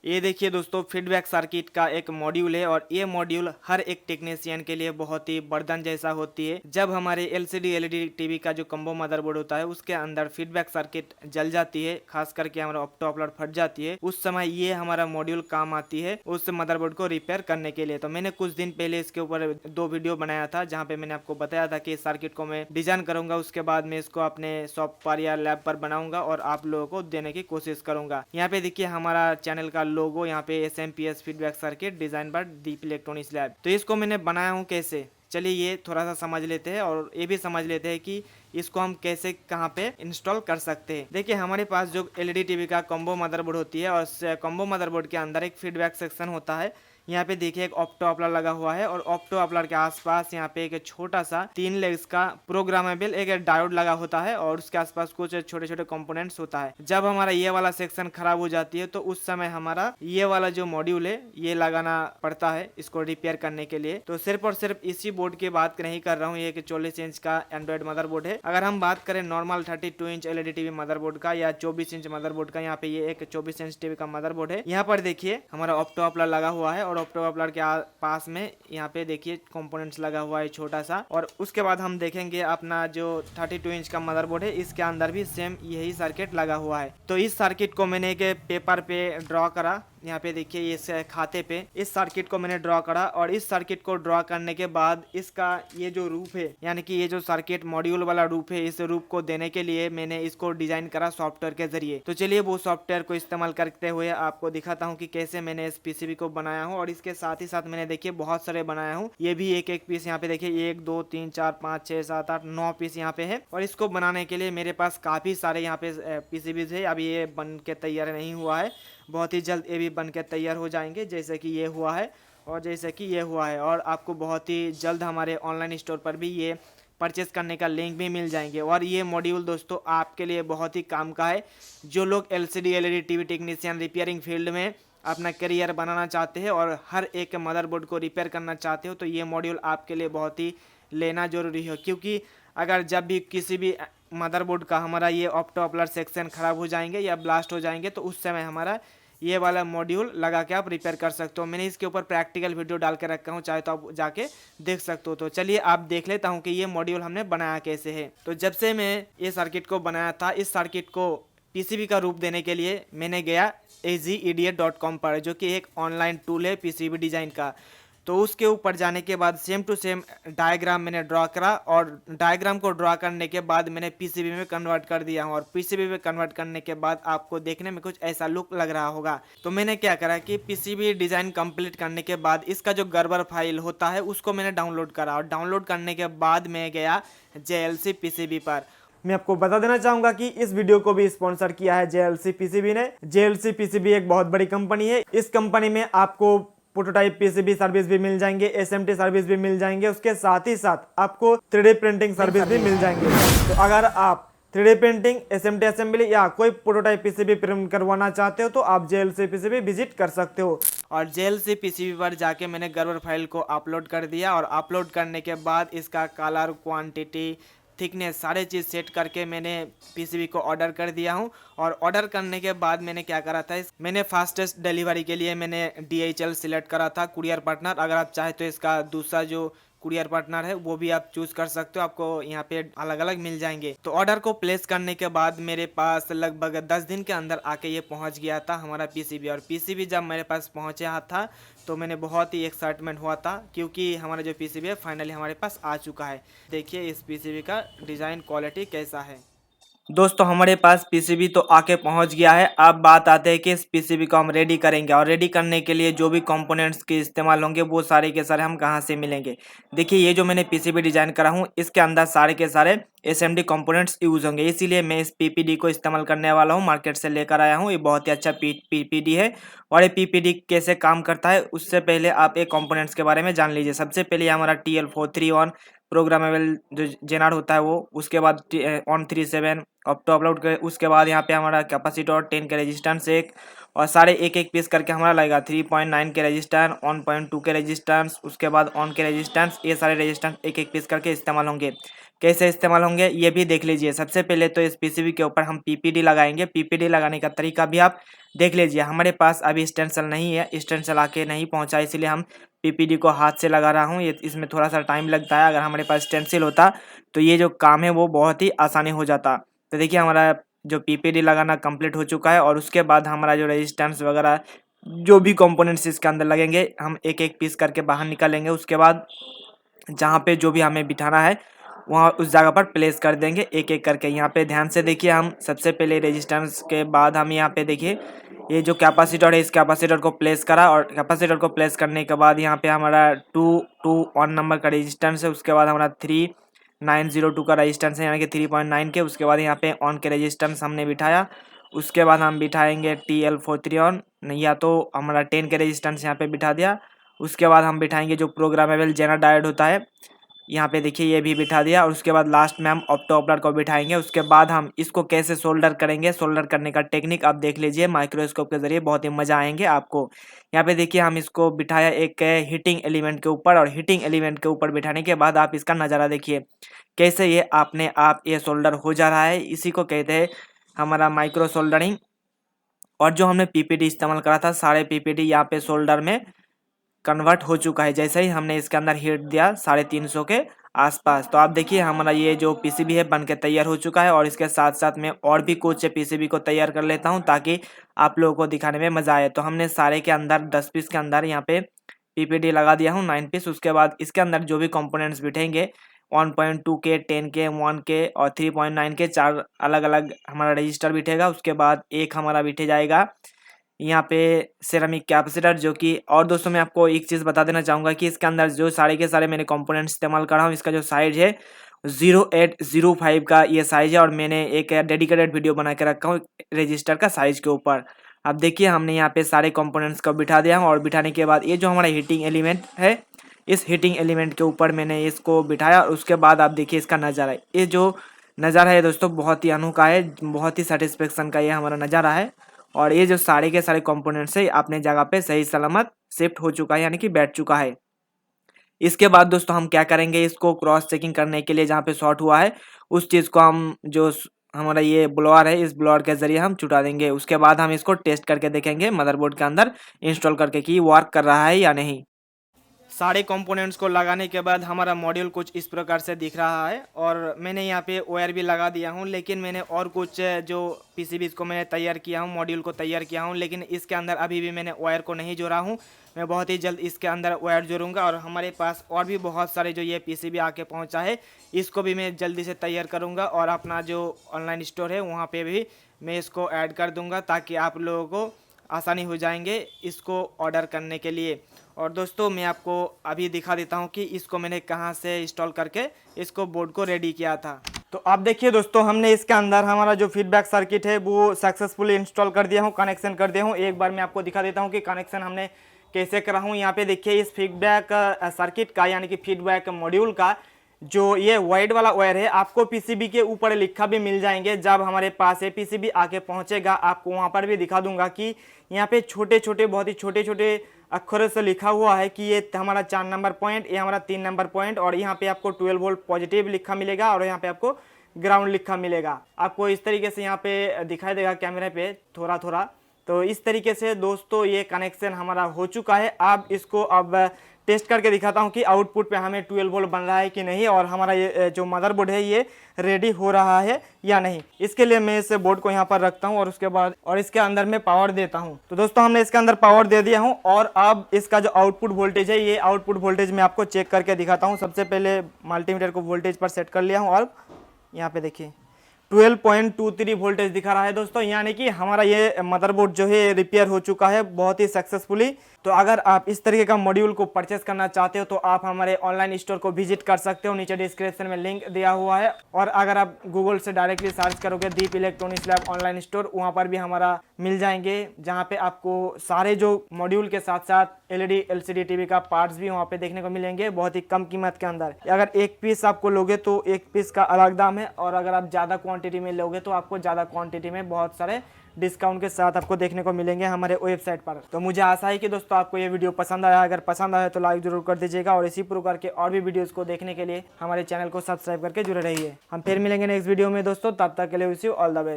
ये देखिए दोस्तों, फीडबैक सर्किट का एक मॉड्यूल है और ये मॉड्यूल हर एक टेक्नीशियन के लिए बहुत ही वरदान जैसा होती है। जब हमारे एलसीडी एलईडी टीवी का जो कम्बो मदरबोर्ड होता है उसके अंदर फीडबैक सर्किट जल जाती है, खास करके हमारा ऑप्टो अपलर फट जाती है, उस समय ये हमारा मॉड्यूल काम आती है उस मदरबोर्ड को रिपेयर करने के लिए। तो मैंने कुछ दिन पहले इसके ऊपर 2 वीडियो बनाया था जहाँ पे मैंने आपको बताया था कि इस सर्किट को मैं डिजाइन करूंगा, उसके बाद मैं इसको अपने शॉप पर या लैब पर बनाऊंगा और आप लोगों को देने की कोशिश करूंगा। यहाँ पे देखिए हमारा चैनल का लोगो, यहाँ पे SMPS feedback circuit design by Deep electronics lab. तो इसको मैंने बनाया हूँ कैसे, चलिए ये थोड़ा सा समझ लेते हैं और ये भी समझ लेते हैं कि इसको हम कैसे कहाँ पे इंस्टॉल कर सकते हैं। देखिए हमारे पास जो एलईडी टीवी का कॉम्बो मदरबोर्ड होती है और उस कॉम्बो मदरबोर्ड के अंदर एक फीडबैक सेक्शन होता है। यहाँ पे देखिए एक ऑप्टो अपलर लगा हुआ है और ऑप्टो अपलर के आसपास यहाँ पे एक छोटा सा 3 लेग्स का प्रोग्रामेबल एक डायोड लगा होता है और उसके आसपास कुछ छोटे छोटे कंपोनेंट्स होता है। जब हमारा ये वाला सेक्शन खराब हो जाती है तो उस समय हमारा ये वाला जो मॉड्यूल है ये लगाना पड़ता है इसको रिपेयर करने के लिए। तो सिर्फ और सिर्फ इसी बोर्ड की बात नहीं कर रहा हूँ, ये 44 इंच का एंड्रॉइड मदरबोर्ड है। अगर हम बात करें normal 32 inch LED TV motherboard का या 24 इंच मदरबोर्ड का, यहाँ पे ये एक 24 इंच टीवी का मदरबोर्ड है। यहाँ पर देखिए हमारा ऑप्टो अपलर लगा हुआ है और ऑप्टो अपलर के पास में यहाँ पे देखिए कंपोनेंट्स लगा हुआ है छोटा सा। और उसके बाद हम देखेंगे अपना जो 32 इंच का मदरबोर्ड है इसके अंदर भी सेम यही सर्किट लगा हुआ है। तो इस सर्किट को मैंने एक पेपर पे ड्रॉ करा, यहाँ पे देखिए इस खाते पे इस सर्किट को मैंने ड्रॉ करा और इस सर्किट को ड्रॉ करने के बाद इसका ये जो रूप है यानी कि ये जो सर्किट मॉड्यूल वाला रूप है, इस रूप को देने के लिए मैंने इसको डिजाइन करा सॉफ्टवेयर के जरिए। तो चलिए वो सॉफ्टवेयर को इस्तेमाल करते हुए आपको दिखाता हूँ कि कैसे मैंने इस पीसीबी को बनाया हूँ। और इसके साथ ही साथ मैंने देखिए बहुत सारे बनाया हूँ, ये भी एक एक पीस यहाँ पे देखिए 1 2 3 4 5 6 7 8 9 पीस यहाँ पे है। और इसको बनाने के लिए मेरे पास काफी सारे यहाँ पे पीसीबीज है। अभी ये बन के तैयार नहीं हुआ है, बहुत ही जल्द ये भी बन के तैयार हो जाएंगे, जैसे कि ये हुआ है और जैसे कि ये हुआ है। और आपको बहुत ही जल्द हमारे ऑनलाइन स्टोर पर भी ये परचेस करने का लिंक भी मिल जाएंगे। और ये मॉड्यूल दोस्तों आपके लिए बहुत ही काम का है। जो लोग LCD LED TV technician repairing field में अपना करियर बनाना चाहते हैं और हर एक मदरबोर्ड को रिपेयर करना चाहते हो तो ये मॉड्यूल आपके लिए बहुत ही लेना जरूरी है। क्योंकि अगर जब भी किसी भी मदरबोर्ड का हमारा ये ऑप्टो अपलर सेक्शन खराब हो जाएंगे या ब्लास्ट हो जाएंगे तो उस समय हमारा ये वाला मॉड्यूल लगा के आप रिपेयर कर सकते हो। मैंने इसके ऊपर प्रैक्टिकल वीडियो डाल के रखा हूँ, चाहे तो आप जाके देख सकते हो। तो चलिए आप देख लेता हूँ कि ये मॉड्यूल हमने बनाया कैसे है। तो जब से मैं ये सर्किट को बनाया था, इस सर्किट को पीसीबी का रूप देने के लिए मैंने गया azidiot.com पर, जो कि एक ऑनलाइन टूल है पीसीबी डिजाइन का। तो उसके ऊपर जाने के बाद सेम टू सेम डायग्राम मैंने ड्रॉ करा और डायग्राम को ड्रॉ करने के बाद मैंने पीसीबी में कन्वर्ट कर दिया हूँ। और पीसीबी में कन्वर्ट करने के बाद आपको देखने में कुछ ऐसा लुक लग रहा होगा। तो मैंने क्या करा कि पीसीबी डिजाइन कंप्लीट करने के बाद इसका जो गर्बर फाइल होता है उसको मैंने डाउनलोड करा और डाउनलोड करने के बाद मैं गया JLC पीसीबी पर। मैं आपको बता देना चाहूंगा कि इस वीडियो को भी स्पॉन्सर किया है JLC पीसीबी ने। JLC पीसीबी एक बहुत बड़ी कंपनी है। इस कंपनी में आपको प्रोटोटाइप पीसीबी सर्विस भी मिल जाएंगे, SMT सर्विस भी मिल जाएंगे, उसके साथ ही साथ आपको 3D प्रिंटिंग सर्विस भी मिल जाएंगे। तो अगर आप 3D प्रिंटिंग, SMT असेंबली या कोई प्रोटोटाइप पीसीबी प्रिंट करवाना चाहते हो तो आप JLC पीसीबी विजिट कर सकते हो। और JLC पीसीबी पर जाके मैंने गर्बर फाइल को अपलोड कर दिया और अपलोड करने के बाद इसका कलर, क्वांटिटी, थिकनेस सारे चीज़ सेट करके मैंने पीसीबी को ऑर्डर कर दिया हूँ। और ऑर्डर करने के बाद मैंने क्या करा था, मैंने फास्टेस्ट डिलीवरी के लिए मैंने DHL सिलेक्ट करा था, कुरियर पार्टनर। अगर आप चाहे तो इसका दूसरा जो कुरियर पार्टनर है वो भी आप चूज कर सकते हो, आपको यहाँ पे अलग अलग मिल जाएंगे। तो ऑर्डर को प्लेस करने के बाद मेरे पास लगभग 10 दिन के अंदर आके ये पहुँच गया था हमारा पीसीबी। और पीसीबी जब मेरे पास पहुँचा था तो मैंने बहुत ही एक्साइटमेंट हुआ था क्योंकि हमारा जो पीसीबी है फाइनली हमारे पास आ चुका है। देखिए इस पीसीबी का डिज़ाइन क्वालिटी कैसा है। दोस्तों हमारे पास पीसीबी तो आके पहुंच गया है। अब बात आते हैं कि इस पीसीबी को हम रेडी करेंगे और रेडी करने के लिए जो भी कंपोनेंट्स के इस्तेमाल होंगे वो सारे के सारे हम कहां से मिलेंगे। देखिए ये जो मैंने पीसीबी डिजाइन करा हूं इसके अंदर सारे के सारे SMD कंपोनेंट्स यूज होंगे, इसीलिए मैं इस PPD को इस्तेमाल करने वाला हूं। मार्केट से लेकर आया हूं, ये बहुत ही अच्छा PPD है। और ये PPD कैसे काम करता है उससे पहले आप एक कंपोनेंट्स के बारे में जान लीजिए। सबसे पहले हमारा TL431 प्रोग्रामेबल जो जेनार होता है वो, उसके बाद ON37 ऑप्टो अपलोड कर, उसके बाद यहाँ पे हमारा कैपेसिटर 10 के रेजिस्टेंस एक, और सारे एक एक पीस करके हमारा लगेगा 3.9 के रेजिस्टेंस, 1.2 के रेजिस्टेंस, उसके बाद ऑन के रेजिस्टेंस। ये सारे रेजिस्टेंस एक एक पीस करके इस्तेमाल होंगे। कैसे इस्तेमाल होंगे ये भी देख लीजिए। सबसे पहले तो इस पीसीबी के ऊपर हम पीपीडी लगाएंगे। पीपीडी लगाने का तरीका भी आप देख लीजिए। हमारे पास अभी स्टेंसिल नहीं है, स्टेंसिल आके नहीं पहुंचा, इसलिए हम पीपीडी को हाथ से लगा रहा हूँ। ये इसमें थोड़ा सा टाइम लगता है। अगर हमारे पास स्टेंसिल होता तो ये जो काम है वो बहुत ही आसानी हो जाता। तो देखिए हमारा जो पीपीडी लगाना कंप्लीट हो चुका है और उसके बाद हमारा जो रेजिस्टेंस वगैरह जो भी कंपोनेंट्स इसके अंदर लगेंगे हम एक एक पीस करके बाहर निकालेंगे। उसके बाद जहाँ पे जो भी हमें बिठाना है वहाँ उस जगह पर प्लेस कर देंगे एक एक करके। यहाँ पे ध्यान से देखिए, हम सबसे पहले रेजिस्टेंस के बाद हम यहाँ पे देखिए ये जो कैपेसिटर है इस कैपेसिटर को प्लेस करा, और कैपेसिटर को प्लेस करने के बाद यहाँ पे हमारा 221 नंबर का रेजिस्टेंस है। उसके बाद हमारा 3902 का रेजिस्टेंस है यानी कि 3.9 के। उसके बाद यहाँ पे ऑन के रेजिस्टेंस हमने बिठाया। उसके बाद हम बिठाएंगे TL43 ऑन, या तो हमारा 10 के रेजिस्टेंस यहाँ पे बिठा दिया। उसके बाद हम बिठाएंगे जो प्रोग्रामेबल जेनर डायोड होता है, यहाँ पे देखिए ये भी बिठा दिया। और उसके बाद लास्ट में हम ऑप्टोकपलर को बिठाएंगे। उसके बाद हम इसको कैसे सोल्डर करेंगे, सोल्डर करने का टेक्निक आप देख लीजिए माइक्रोस्कोप के जरिए, बहुत ही मजा आएंगे आपको। यहाँ पे देखिए हम इसको बिठाया एक हीटिंग एलिमेंट के ऊपर, और हीटिंग एलिमेंट के ऊपर बिठाने के बाद आप इसका नज़ारा देखिए कैसे ये अपने आप ये सोल्डर हो जा रहा है। इसी को कहते हैं हमारा माइक्रो सोल्डरिंग। और जो हमने पीपीडी इस्तेमाल करा था सारे पीपीडी यहाँ पे सोल्डर में कन्वर्ट हो चुका है जैसे ही हमने इसके अंदर हीट दिया 350 के आसपास। तो आप देखिए हमारा ये जो पीसीबी है बनके तैयार हो चुका है। और इसके साथ साथ मैं और भी कुछ पीसीबी को तैयार कर लेता हूँ ताकि आप लोगों को दिखाने में मज़ा आए। तो हमने सारे के अंदर 10 पीस के अंदर यहाँ पे पीपीडी लगा दिया हूँ 9 पीस। उसके बाद इसके अंदर जो भी कंपोनेंट्स बिठेंगे 1.2 के, 10 के, 1 के और 3.9 के 4 अलग अलग हमारा रजिस्टर बिठेगा। उसके बाद एक हमारा बिठे जाएगा यहाँ पे सेरामिक कैपेसिटर, जो कि और दोस्तों मैं आपको एक चीज़ बता देना चाहूँगा कि इसके अंदर जो सारे के सारे मैंने कंपोनेंट्स इस्तेमाल कर रहा हूँ इसका जो साइज है 0805 का ये साइज है। और मैंने एक डेडिकेटेड वीडियो बना के रखा हूँ रजिस्टर का साइज के ऊपर। अब देखिए हमने यहाँ पे सारे कंपोनेंट्स को बिठा दिया हूँ, और बिठाने के बाद ये जो हमारा हीटिंग एलिमेंट है इस हीटिंग एलिमेंट के ऊपर मैंने इसको बिठाया। और उसके बाद आप देखिए इसका नज़ारा, ये जो नज़ारा है दोस्तों बहुत ही अनोखा है, बहुत ही सेटिस्फेक्शन का ये हमारा नज़ारा है। और ये जो सारे के सारे कंपोनेंट्स है अपने जगह पे सही सलामत शिफ्ट हो चुका है यानी कि बैठ चुका है। इसके बाद दोस्तों हम क्या करेंगे, इसको क्रॉस चेकिंग करने के लिए जहाँ पे शॉर्ट हुआ है उस चीज़ को हम जो हमारा ये ब्लोअर है इस ब्लोअर के जरिए हम छुटा देंगे। उसके बाद हम इसको टेस्ट करके देखेंगे मदरबोर्ड के अंदर इंस्टॉल करके कि वर्क कर रहा है या नहीं। सारे कंपोनेंट्स को लगाने के बाद हमारा मॉड्यूल कुछ इस प्रकार से दिख रहा है। और मैंने यहाँ पे वायर भी लगा दिया हूँ, लेकिन मैंने और कुछ जो पीसीबीज को मैंने तैयार किया हूँ, मॉड्यूल को तैयार किया हूँ, लेकिन इसके अंदर अभी भी मैंने वायर को नहीं जोड़ा हूँ। मैं बहुत ही जल्द इसके अंदर वायर जोड़ूंगा। और हमारे पास और भी बहुत सारे जो ये पीसीबी आके पहुँचा है इसको भी मैं जल्दी से तैयार करूँगा, और अपना जो ऑनलाइन स्टोर है वहाँ पर भी मैं इसको ऐड कर दूँगा ताकि आप लोगों को आसानी हो जाएंगे इसको ऑर्डर करने के लिए। और दोस्तों मैं आपको अभी दिखा देता हूं कि इसको मैंने कहां से इंस्टॉल करके इसको बोर्ड को रेडी किया था। तो आप देखिए दोस्तों हमने इसके अंदर हमारा जो फीडबैक सर्किट है वो सक्सेसफुली इंस्टॉल कर दिया हूं, कनेक्शन कर दिया हूं। एक बार मैं आपको दिखा देता हूं कि कनेक्शन हमने कैसे करा हूं। यहाँ पे देखिए इस फीडबैक सर्किट का यानी कि फीडबैक मॉड्यूल का जो ये वाइट वाला वायर है आपको पीसीबी के ऊपर लिखा भी मिल जाएंगे। जब हमारे पास ये पीसीबी आके पहुंचेगा आपको वहां पर भी दिखा दूंगा कि यहाँ पे छोटे छोटे बहुत ही छोटे छोटे अक्षरों से लिखा हुआ है कि ये हमारा 4 नंबर पॉइंट, ये हमारा 3 नंबर पॉइंट, और यहाँ पे आपको 12 वोल्ट पॉजिटिव लिखा मिलेगा और यहाँ पे आपको ग्राउंड लिखा मिलेगा। आपको इस तरीके से यहाँ पे दिखाई देगा कैमरे पे थोड़ा थोड़ा। तो इस तरीके से दोस्तों ये कनेक्शन हमारा हो चुका है। अब इसको अब टेस्ट करके दिखाता हूँ कि आउटपुट पे हमें 12 वोल्ट बन रहा है कि नहीं, और हमारा ये जो मदरबोर्ड है ये रेडी हो रहा है या नहीं। इसके लिए मैं इस बोर्ड को यहाँ पर रखता हूँ और उसके बाद इसके अंदर में पावर देता हूँ। तो दोस्तों हमने इसके अंदर पावर दे दिया हूँ, और अब इसका जो आउटपुट वोल्टेज है ये आउटपुट वोल्टेज मैं आपको चेक करके दिखाता हूँ। सबसे पहले मल्टीमीटर को वोल्टेज पर सेट कर लिया हूँ और यहाँ पे देखिए 12.23 वोल्टेज दिखा रहा है दोस्तों, यानी कि हमारा ये मदरबोर्ड जो है रिपेयर हो चुका है बहुत ही सक्सेसफुली। तो अगर आप इस तरीके का मॉड्यूल को परचेस करना चाहते हो तो आप हमारे ऑनलाइन स्टोर को विजिट कर सकते हो, नीचे डिस्क्रिप्शन में लिंक दिया हुआ है। और अगर आप गूगल से डायरेक्टली सर्च करोगे दीप इलेक्ट्रॉनिक्स लैब ऑनलाइन स्टोर, वहाँ पर भी हमारा मिल जाएंगे, जहाँ पे आपको सारे जो मॉड्यूल के साथ साथ एलईडी एलसीडी टीवी का पार्ट्स भी वहाँ पे देखने को मिलेंगे बहुत ही कम कीमत के अंदर। अगर एक पीस आपको लोगे तो एक पीस का अलग दाम है, और अगर आप ज़्यादा क्वांटिटी में लोगे तो आपको ज़्यादा क्वांटिटी में बहुत सारे डिस्काउंट के साथ आपको देखने को मिलेंगे हमारे वेबसाइट पर। तो मुझे आशा है कि दोस्तों आपको ये वीडियो पसंद आया। अगर पसंद आया तो लाइक जरूर कर दीजिएगा और इसी प्रकार के और भी वीडियोस को देखने के लिए हमारे चैनल को सब्सक्राइब करके जुड़े रहिए। हम फिर मिलेंगे नेक्स्ट वीडियो में दोस्तों, तब तक के लिए wish you all the best.